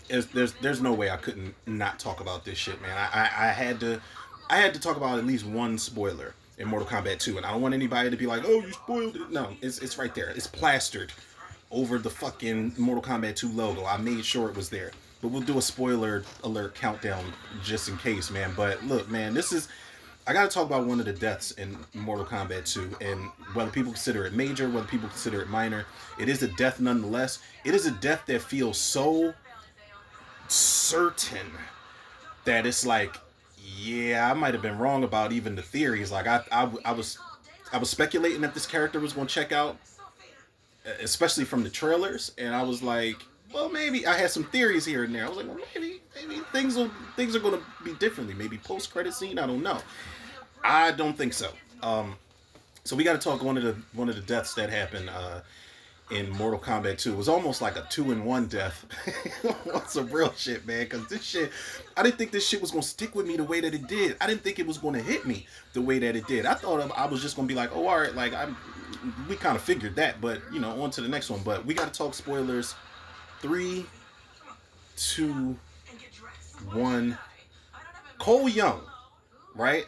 there's no way I couldn't not talk about this shit, man. I had to talk about at least one spoiler in Mortal Kombat 2, and I don't want anybody to be like, "Oh, you spoiled it." No, it's right there. It's plastered over the fucking Mortal Kombat 2 logo. I made sure it was there. But we'll do a spoiler alert countdown just in case, man. But look, man, I got to talk about one of the deaths in Mortal Kombat 2, and whether people consider it major, whether people consider it minor, it is a death nonetheless. It is a death that feels so certain that it's like, yeah, I might have been wrong about even the theories. Like I was speculating that this character was going to check out, especially from the trailers, and I was like, well, maybe I had some theories here and there. I was like, well, maybe things are going to be differently. Maybe post credit scene. I don't know. I don't think so. So we got to talk one of the deaths that happened in Mortal Kombat 2. It was almost like a 2-in-1 death. What's some real shit, man? Because this shit, I didn't think this shit was gonna stick with me the way that it did. I didn't think it was gonna hit me the way that it did. I thought I was just gonna be like, oh, all right, like we kind of figured that, but on to the next one. But we got to talk spoilers. 3, 2, 1. Cole Young, right?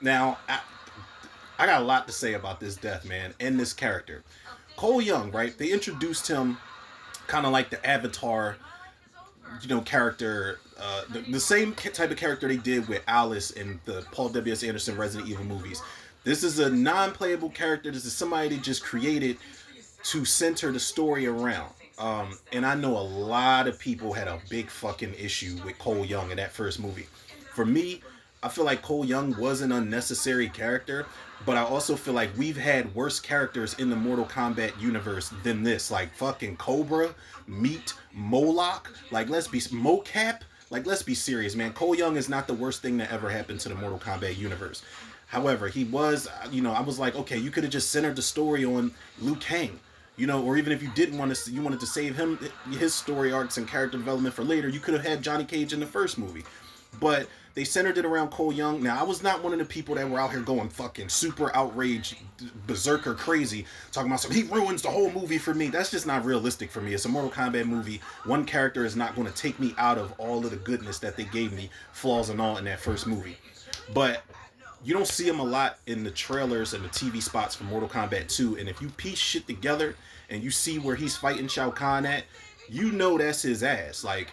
Now, I got a lot to say about this death, man, and this character. Cole Young, right? They introduced him kind of like the Avatar, character, the same type of character they did with Alice in the Paul W.S. Anderson Resident Evil movies. This is a non-playable character. This is somebody they just created to center the story around. And I know a lot of people had a big fucking issue with Cole Young in that first movie. For me, I feel like Cole Young was an unnecessary character, but I also feel like we've had worse characters in the Mortal Kombat universe than this. Like fucking Cobra, Meat, Moloch. Like let's be Mocap. Like let's be serious, man. Cole Young is not the worst thing that ever happened to the Mortal Kombat universe. However, he was, I was like, okay, you could have just centered the story on Liu Kang. Or even if you didn't want to, you wanted to save him, his story arcs and character development for later, you could have had Johnny Cage in the first movie. But they centered it around Cole Young. Now, I was not one of the people that were out here going fucking super outraged, berserker crazy, talking about he ruins the whole movie for me. That's just not realistic for me. It's a Mortal Kombat movie. One character is not going to take me out of all of the goodness that they gave me, flaws and all, in that first movie. But you don't see him a lot in the trailers and the TV spots for Mortal Kombat 2. And if you piece shit together and you see where he's fighting Shao Kahn at, that's his ass. Like,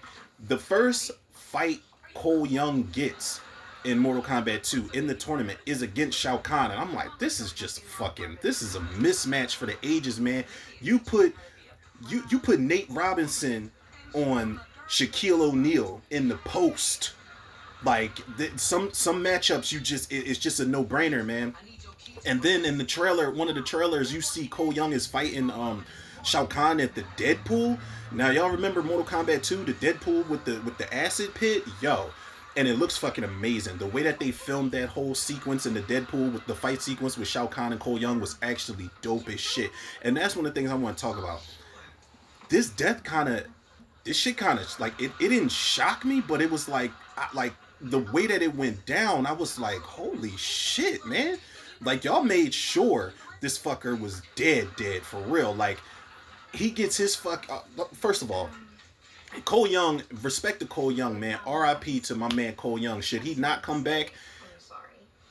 the first fight Cole Young gets in Mortal Kombat 2 in the tournament is against Shao Kahn. And I'm like, this is a mismatch for the ages, man. You put Nate Robinson on Shaquille O'Neal in the post. Like some matchups, it's just a no-brainer, man. And then in the trailer, one of the trailers, you see Cole Young is fighting Shao Kahn at the Deadpool. Now y'all remember Mortal Kombat 2, the Deadpool with the acid pit, yo, and it looks fucking amazing. The way that they filmed that whole sequence in the Deadpool with the fight sequence with Shao Kahn and Cole Young was actually dope as shit. And that's one of the things I want to talk about. This shit kind of like it didn't shock me, but it was like the way that it went down, I was like, holy shit, man. Like, y'all made sure this fucker was dead for real. Like, he gets his first of all, Cole Young, respect to Cole Young, man. R.I.P. to my man Cole Young. Should he not come back,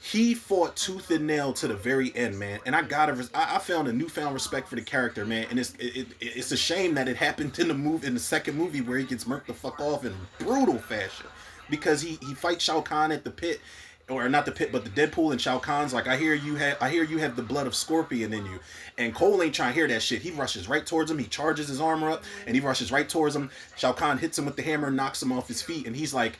he fought tooth and nail to the very end, man. And I found a newfound respect for the character, man. And it's a shame that it happened in the second movie where he gets murked the fuck off in brutal fashion. Because he fights Shao Kahn at the pit, or not the pit, but the Deadpool, and Shao Kahn's like, I hear you have the blood of Scorpion in you. And Cole ain't trying to hear that shit. He rushes right towards him. He charges his armor up, and he rushes right towards him. Shao Kahn hits him with the hammer, knocks him off his feet, and he's like,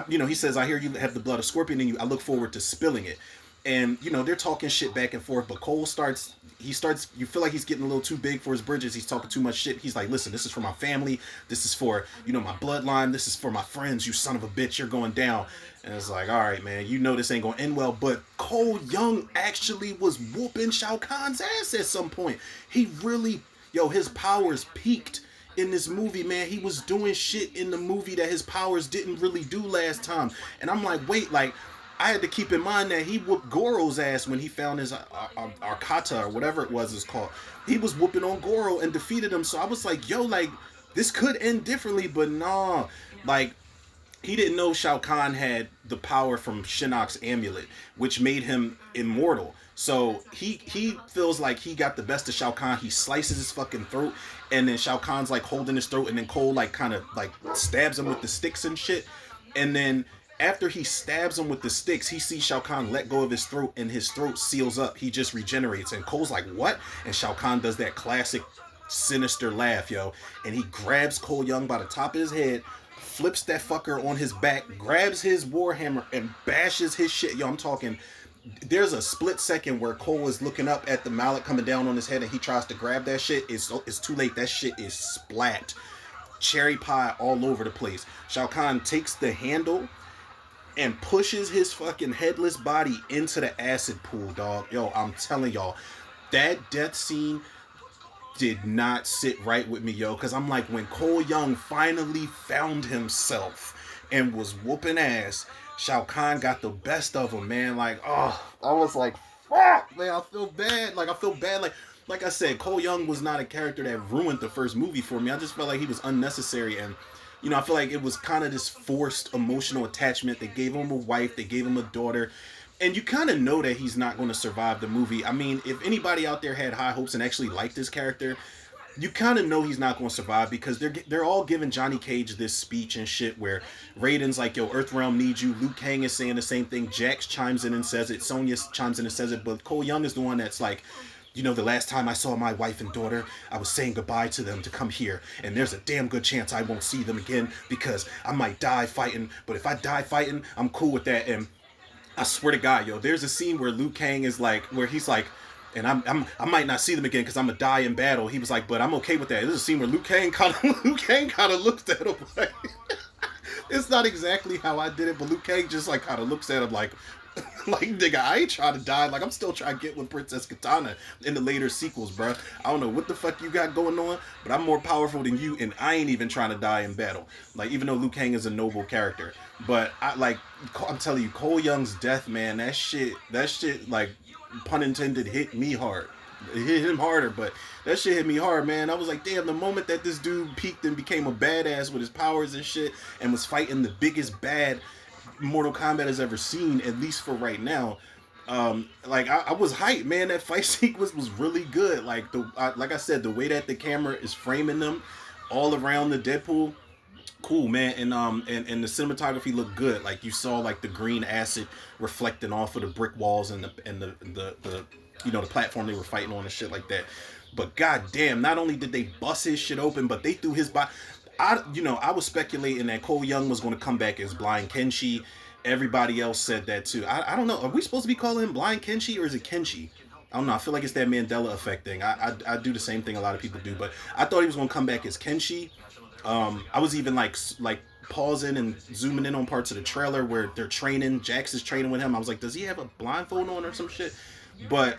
he says, I hear you have the blood of Scorpion in you. I look forward to spilling it. And, they're talking shit back and forth, but Cole starts, you feel like he's getting a little too big for his bridges. He's talking too much shit. He's like, listen, this is for my family. This is for, my bloodline. This is for my friends. You son of a bitch, you're going down. And it's like, all right, man, this ain't going to end well. But Cole Young actually was whooping Shao Kahn's ass at some point. He really, his powers peaked in this movie, man. He was doing shit in the movie that his powers didn't really do last time. And I'm like, wait, like, I had to keep in mind that he whooped Goro's ass when he found his Arkata or whatever it was it's called. He was whooping on Goro and defeated him. So I was like, yo, like, this could end differently, but nah. Like, he didn't know Shao Kahn had the power from Shinnok's amulet, which made him immortal. So he feels like he got the best of Shao Kahn. He slices his fucking throat, and then Shao Kahn's like holding his throat, and then Cole like kind of like stabs him with the sticks and shit. And then after he stabs him with the sticks, he sees Shao Kahn let go of his throat, and his throat seals up. He just regenerates, and Cole's like, "What?" And Shao Kahn does that classic sinister laugh, yo, and he grabs Cole Young by the top of his head, flips that fucker on his back, grabs his warhammer, and bashes his shit. Yo, I'm talking. There's a split second where Cole is looking up at the mallet coming down on his head, and he tries to grab that shit. It's too late. That shit is splat. Cherry pie all over the place. Shao Kahn takes the handle and pushes his fucking headless body into the acid pool, dog. Yo, I'm telling y'all, that death scene did not sit right with me, yo, because I'm like, when Cole Young finally found himself and was whooping ass, Shao Kahn got the best of him, man. Like, oh, I was like, fuck, man, I feel bad. Like I said, Cole Young was not a character that ruined the first movie for me. I just felt like he was unnecessary, and I feel like it was kind of this forced emotional attachment. They gave him a wife, they gave him a daughter, and you kind of know that he's not going to survive the movie. I mean, if anybody out there had high hopes and actually liked this character, you kind of know he's not going to survive, because they're all giving Johnny Cage this speech and shit where Raiden's like, "Yo, Earthrealm needs you." Liu Kang is saying the same thing. Jax chimes in and says it. Sonya chimes in and says it. But Cole Young is the one that's like, the last time I saw my wife and daughter, I was saying goodbye to them to come here. And there's a damn good chance I won't see them again, because I might die fighting. But if I die fighting, I'm cool with that. And I swear to God, yo, there's a scene where Liu Kang is like, where he's like, and I might not see them again because I'm gonna die in battle. He was like, but I'm okay with that. There's a scene where Liu Kang kind of looks at him like, it's not exactly how I did it, but Liu Kang just like kind of looks at him like, nigga, I ain't trying to die. Like, I'm still trying to get with Princess Katana in the later sequels, bro. I don't know what the fuck you got going on, but I'm more powerful than you, and I ain't even trying to die in battle. Like, even though Liu Kang is a noble character, but I'm telling you, Cole Young's death, man, that shit, like, pun intended, hit me hard. It hit him harder, but that shit hit me hard, man. I was like, damn, the moment that this dude peaked and became a badass with his powers and shit, and was fighting the biggest bad Mortal Kombat has ever seen, at least for right now, I was hyped, man. That fight sequence was really good. Like, like I said, the way that the camera is framing them all around the Deadpool, cool, man. And the cinematography looked good. Like, you saw like the green acid reflecting off of the brick walls and the platform they were fighting on and shit like that. But goddamn, not only did they bust his shit open, but they threw his body. I was speculating that Cole Young was going to come back as Blind Kenshi. Everybody else said that too. I don't know. Are we supposed to be calling him Blind Kenshi, or is it Kenshi? I don't know. I feel like it's that Mandela effect thing. I do the same thing a lot of people do, but I thought he was going to come back as Kenshi. I was even like pausing and zooming in on parts of the trailer where they're training. Jax is training with him. I was like, does he have a blindfold on or some shit? But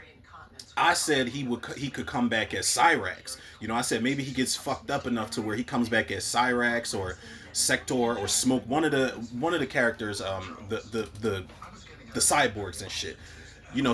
I said he could come back as Cyrax. I said maybe he gets fucked up enough to where he comes back as Cyrax or Sector or Smoke, one of the characters, the cyborgs and shit.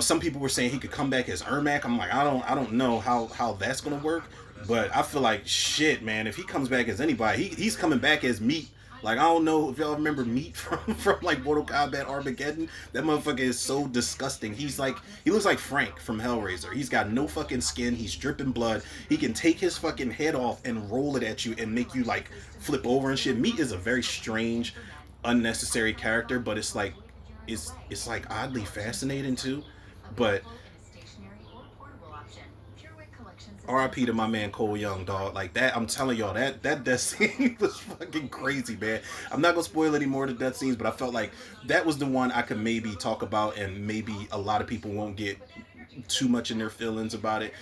Some people were saying he could come back as Ermac. I'm like, I don't know how that's gonna work, but I feel like shit, man. If he comes back as anybody, he's coming back as Meat. Like, I don't know if y'all remember Meat from like Mortal Kombat Armageddon. That motherfucker is so disgusting. He looks like Frank from Hellraiser. He's got no fucking skin. He's dripping blood. He can take his fucking head off and roll it at you and make you like flip over and shit. Meat is a very strange, unnecessary character, but it's like oddly fascinating too. But RIP to my man Cole Young, dog. Like that, I'm telling y'all, that death scene was fucking crazy, man. I'm not gonna spoil any more of the death scenes, but I felt like that was the one I could maybe talk about, and maybe a lot of people won't get too much in their feelings about it.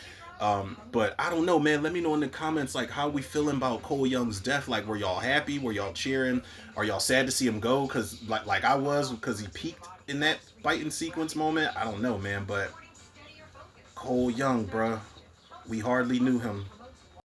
But I don't know, man. Let me know in the comments, like, how we feeling about Cole Young's death. Like, were y'all happy? Were y'all cheering? Are y'all sad to see him go? Cause like I was, because he peaked in that fighting sequence moment. I don't know, man. But Cole Young, bruh. We hardly knew him.